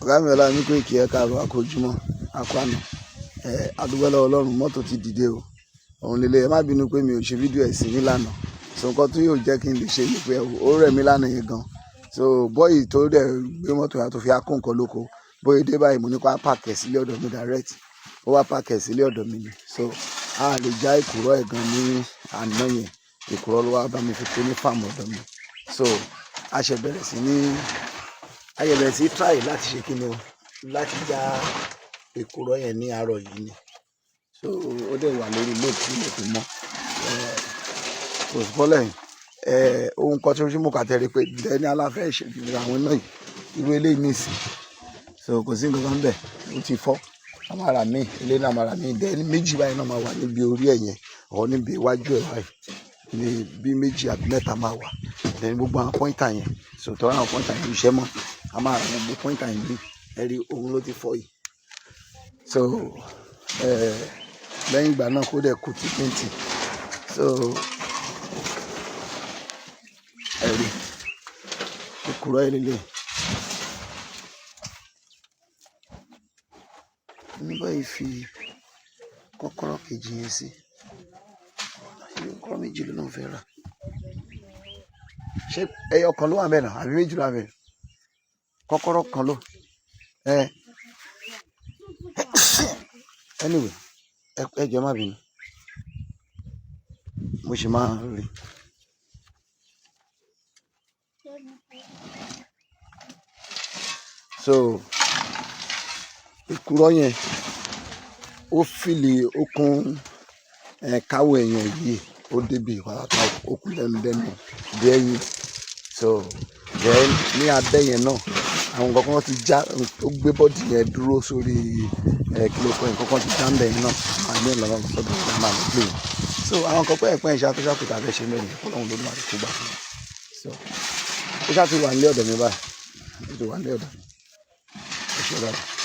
ọ̀gá mi ọlá mi kò kí ẹ káàárọ̀ àkójúmọ́ àkọ́àná àdúgbò lọ́wọ́ Ọlọ́run mọ́tò ti dìde o òun lélẹ̀ ẹ má bínú pé mi ò ṣe fídíò ẹ̀ sí ní lánàá so nǹkan tó yóò jẹ́ kí n lè ṣe ni pé ó rẹ̀ mí lánàá yẹn gan so bọ́ọ̀yì tó dẹ̀ gbé mọ́tò yàtọ̀ fi akó nǹkan lóko bóyá dé báyìí mo ní kó á pààkì sílé ọ̀dọ̀ mi direct ó wá pààkì sílé ọ̀dọ̀ mi ni so a lè já ìkúrọ̀ ẹ̀ gan ní àná yẹn ìkúrọ̀ ló wá bá mi fi pé ní fáàmù ọ̀dọ̀ mi so a ṣe bẹ̀rẹ̀ sí try láti ṣe kí ni o láti já ìkúrọ̀ yẹn ní àárọ̀ yìí ni so ó dẹ̀ wà lórí lóòtù ilẹ̀ tó mọ́ kò sí bọ́lẹ̀ ohun kan tí mo kà tẹ́lẹ̀ pé ẹni aláfẹ́ ìṣèjì àwọn náà yìí irú eléyìí nìsín so kò sí nǹkan kan bẹ́ẹ̀ ó ti fọ́ amara mi ilé náà amara mi dẹ́ni méjì báyìí náà máa wà níbi orí ẹ̀ yẹn ọ̀ níbi iwájú ẹ̀ báyìí ní bí méjì àbí mẹ́ta máa wà dẹ́ni gbogbo àwọn pọ́ìntà yẹn so tọ́ra àwọn pọ́ìntà yẹn iṣẹ́ mọ́ amara gbogbo pọ́ìntà yẹn bí ẹ̀rí ohun ló ti fọ́ yìí so lẹ́yìn ìgbà náà kó dẹ̀ kú tí pẹ́ǹtì so ẹ̀rí ìkúrọ̀ ẹ̀ lélẹ̀ ní báyìí fi kọ́kọ́rọ́ kejì yẹn sí kọ́kọ́rọ́ méjì ló náà fẹ́ rà ṣé ẹyọ kan ló wà bẹ́ẹ̀ náà àbí méjì ló wà bẹ́ẹ̀ kọ́kọ́rọ́ kan ló anyway ẹ jọ̀ọ́ má bínú mo ṣe máa rí so ìkúrọ̀ yẹn ó fìlì okùn káwọ èèyàn yìí ó débi ìpàtàkì okùn lẹ́nu dẹ́yìn so then ní abẹ́ yẹn náà àwọn kankan ti já ó gbé bọ́dì yẹn dúró sórí kìlókọ̀ yẹn kankan ti já ń bẹ̀ yẹn náà máa ní ìlànà sọ́dọ̀ ìgbà máa lọ gbé yẹn so àwọn kan pẹ́ẹ́pẹ́ ìṣe àtúnṣàkùtà fẹ́ ṣe mẹ́rin ọlọ́run ló máa kó gbà fún mi so ó ṣáà ti wà nílé ọ̀dọ̀ mi báyìí ó ti wà nílé ọ̀dọ̀ mi ẹ ṣe dáadáa.